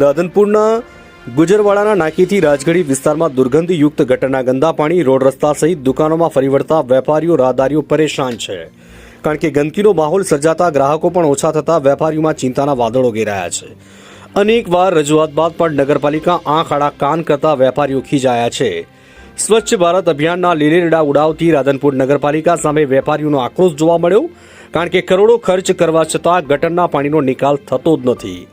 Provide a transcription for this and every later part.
રાધનપુરના ગુજરવાડાના નાકીથી રાજગઢી વિસ્તારમાં દુર્ગંધયુક્ત ગટરના ગંદા પાણી રોડ રસ્તા સહિત દુકાનોમાં ફરી વળતા વેપારીઓ રાહદારીઓ પરેશાન છે, કારણ કે ગંદકીનો માહોલ સર્જાતા ગ્રાહકો પણ ઓછા થતા વેપારીઓમાં ચિંતાના વાદળો ઘેરાયા છે. અનેકવાર રજૂઆત બાદ પણ નગરપાલિકા આંખ આડા કાન કરતા વેપારીઓ ખીજાયા છે. સ્વચ્છ ભારત અભિયાનના લીલેરડા ઉડાવતી રાધનપુર નગરપાલિકા સામે વેપારીઓનો આક્રોશ જોવા મળ્યો, કારણ કે કરોડો ખર્ચ કરવા છતાં ગટરના પાણીનો નિકાલ થતો જ નથી.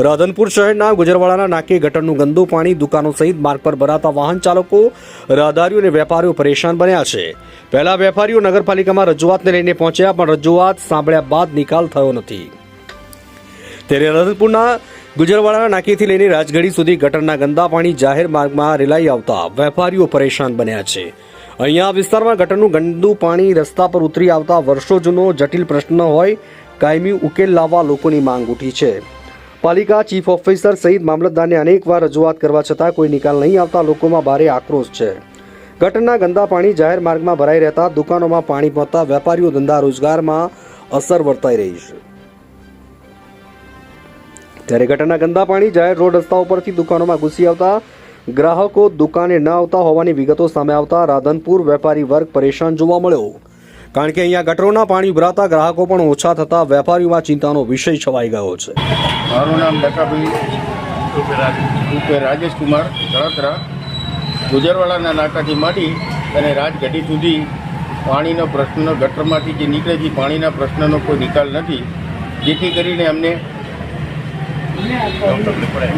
રાધનપુર શહેરના ગુજરવાડાના નાકે ગટરનું ગંદુ પાણી દુકાનો સહિત માર્ગ પર ભરાતા વાહન ચાલકો, રાહદારીઓ અને વેપારીઓ પરેશાન બન્યા છે. પહેલા વેપારીઓ નગરપાલિકામાં રજૂઆતને લઈને પહોંચ્યા, પણ રજૂઆત સાંભળ્યા બાદ નિકાલ થયો નથી. ત્યારે રાધનપુરના ગુજરવાડાના નાકેથી લઈને રાજગઢી સુધી ગટરના ગંદા પાણી જાહેર માર્ગમાં રેલાઈ આવતા વેપારીઓ પરેશાન બન્યા છે. અહીંયા વિસ્તારમાં ગટરનું ગંદુ પાણી રસ્તા પર ઉતરી આવતા વર્ષો જૂનો જટિલ પ્રશ્ન હોય કાયમી ઉકેલ લાવવા લોકોની માંગ ઉઠી છે. પાલિકા ચીફ ઓફિસર સહિત મામલતદારને અનેકવાર રજૂઆત કરવા છતાં કોઈ નિકાલ નહીં આવતા લોકોમાં ભારે આક્રોશ છે. ગટરના ગંદા પાણી જાહેર માર્ગમાં ભરાઈ રહેતા દુકાનોમાં પાણી પહોંચતા વેપારીઓ ધંધા રોજગારમાં અસર વર્તાઈ રહી છે. ત્યારે ગટરના ગંદા પાણી જાહેર રોડ રસ્તા ઉપરથી દુકાનોમાં ઘૂસી આવતા ગ્રાહકો દુકાને ન આવતા હોવાની વિગતો સામે આવતા રાધનપુર વેપારી વર્ગ પરેશાન જોવા મળ્યો, કારણ કે અહીંયા ગટરોના પાણી ભરાતા ગ્રાહકો પણ ઓછા થતા વેપારીઓમાં ચિંતાનો વિષય છવાઈ ગયો છે. મારું નામ ડકાભાઈ રાજેશ કુમાર ગળતરા. ગુજરવાડાના નાકાથી માંડી અને રાજગઢી સુધી પાણીનો પ્રશ્નનો ગટરમાંથી જે નીકળે છે પાણીના પ્રશ્નનો કોઈ નિકાલ નથી, જેથી કરીને અમને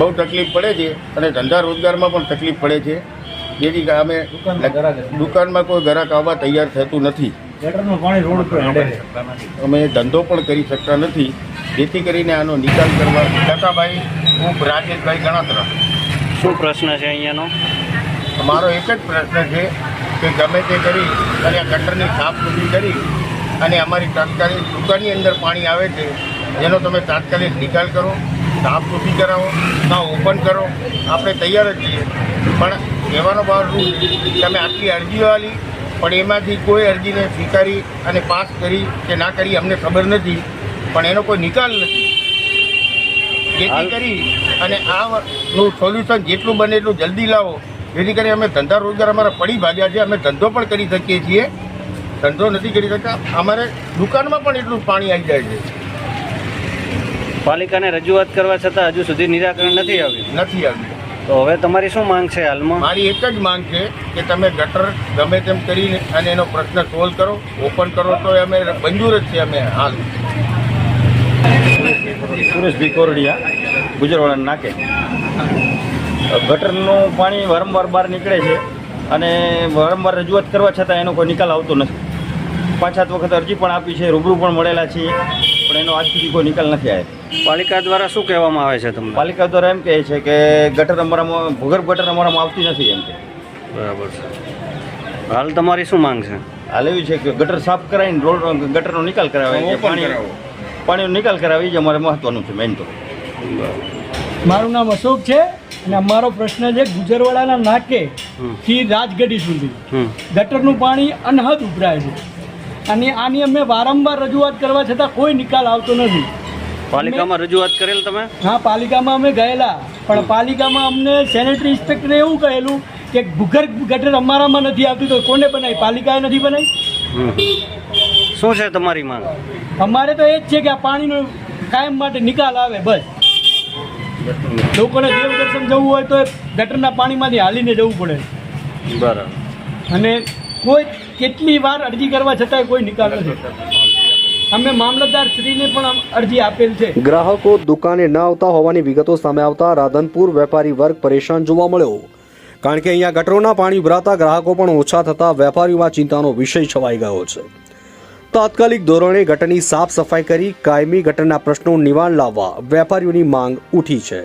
બહુ તકલીફ પડે છે અને ધંધા રોજગારમાં પણ તકલીફ પડે છે. જેથી અમે દુકાનમાં કોઈ ગ્રાહક આવવા તૈયાર થતું નથી. અમે ધંધો પણ કરી શકતા નથી, જેથી કરીને આનો નિકાલ કરવા. કાકાભાઈ, હું રાજેશભાઈ ગણાત્રા. શું પ્રશ્ન છે અહીંયાનો? મારો એક જ પ્રશ્ન છે કે ગમે તે કરી અને આ ગટરની સાફસૂફી કરી અને અમારી તાત્કાલિક દુકાનની અંદર પાણી આવે છે જેનો તમે તાત્કાલિક નિકાલ કરો, સાફસૂફી કરાવો, ના ઓપન કરો. આપણે તૈયાર જ છીએ, પણ કહેવાનો ભાવ તમે આટલી અરજીઓ આપી પણ એમાંથી કોઈ અરજીને સ્વીકારી અને પાસ કરી કે ના કરી અમને ખબર નથી, પણ એનો કોઈ નિકાલ નથી. જેથી કરી અને આનું સોલ્યુશન જેટલું બને એટલું જલ્દી લાવો, જેથી કરી અમે ધંધા રોજગાર અમારા પડી ભાગ્યા છે. અમે ધંધો પણ કરી શકીએ છીએ, ધંધો નથી કરી શકતા. અમારે દુકાનમાં પણ એટલું પાણી આવી જાય છે. પાલિકાને રજૂઆત કરવા છતાં હજુ સુધી નિરાકરણ નથી આવ્યું. તો હવે તમારી શું માંગ છે હાલમાં? મારી એક જ માંગ છે કે તમે ગટર ગમે તેમ કરીને અને એનો પ્રશ્ન સોલ્વ કરો, ઓપન કરો તો અમે મંજૂર જ છે. અમે હાલ સુરેશભાઈ કોરડિયા, ગુજરવાડાના નાકે. ગટરનું પાણી વારંવાર બહાર નીકળે છે અને વારંવાર રજૂઆત કરવા છતાં એનો કોઈ નિકાલ આવતો નથી. 5-7 વખત અરજી પણ આપી છે, રૂબરૂ પણ મળેલા છીએ, પણ એનો આજ સુધી કોઈ નિકાલ નથી આવ્યો. પાલિકા દ્વારા શું કહેવામાં આવે છે તમને? પાલિકા દ્વારા એમ કહે છે કે ગટર અમારામાં ભૂગર્ભ ગટર અમારામાં આવતી નથી એમ કે. બરાબર છે. હાલ તમારી શું માંગ છે? હાલ એવી છે કે ગટર સાફ કરાવીને રોડ ગટરનો નિકાલ કરાવે, પાણીનો નિકાલ કરાવે, એ જ અમારે મહત્વનું છે મેઇન. તો મારું નામ અશોક છે અને અમારો પ્રશ્ન છે ગુજરવાડાના નાકે થી રાજગઢી સુધી ગટરનું પાણી અનહદ ઉભરાય છે અને આની અમે વારંવાર રજૂઆત કરવા છતાં કોઈ નિકાલ આવતો નથી. પાલિકામાં રજૂઆત કરેલ તમે? હા, પાલિકામાં અમે ગયેલા, પણ પાલિકામાં અમને સેનેટરી ઇન્સ્પેક્ટરે એવું કહેલું કે ભૂગર્ભ ગટર અમારામાં નથી આવતી, તો કોને બનાવી? પાલિકાએ નથી બનાવી. શું છે તમારી માંગ? અમારે તો એ જ છે કે આ પાણીનો કાયમ માટે નિકાલ આવે, બસ. લોકોને દેવદર્શન જવું હોય તો ગટરના પાણીમાંથી હાલીને જવું પડે. બરાબર. અને કોઈ કેટલી વાર અરજી કરવા છતાંય કોઈ નિકાલ નથી. અમે મામલતદાર શ્રીને પણ અરજી આપેલ છે. ગ્રાહકો દુકાને ન આવતા હોવાની વિગતો સામે આવતા રાધનપુર વેપારી વર્ગ પરેશાન જોવા મળ્યો, કારણ કે અહીંયા ગટરોના પાણી ભરાતા ગ્રાહકો પણ ઓછા થતા વેપારીઓમાં ચિંતાનો વિષય છવાઈ ગયો છે. તાત્કાલિક ધોરણે ગટરની સાફ સફાઈ કરી કાયમી ગટરના પ્રશ્નો નિવારણ લાવવા વેપારીઓની માંગ ઉઠી છે.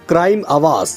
ક્રાઇમ આવાસ,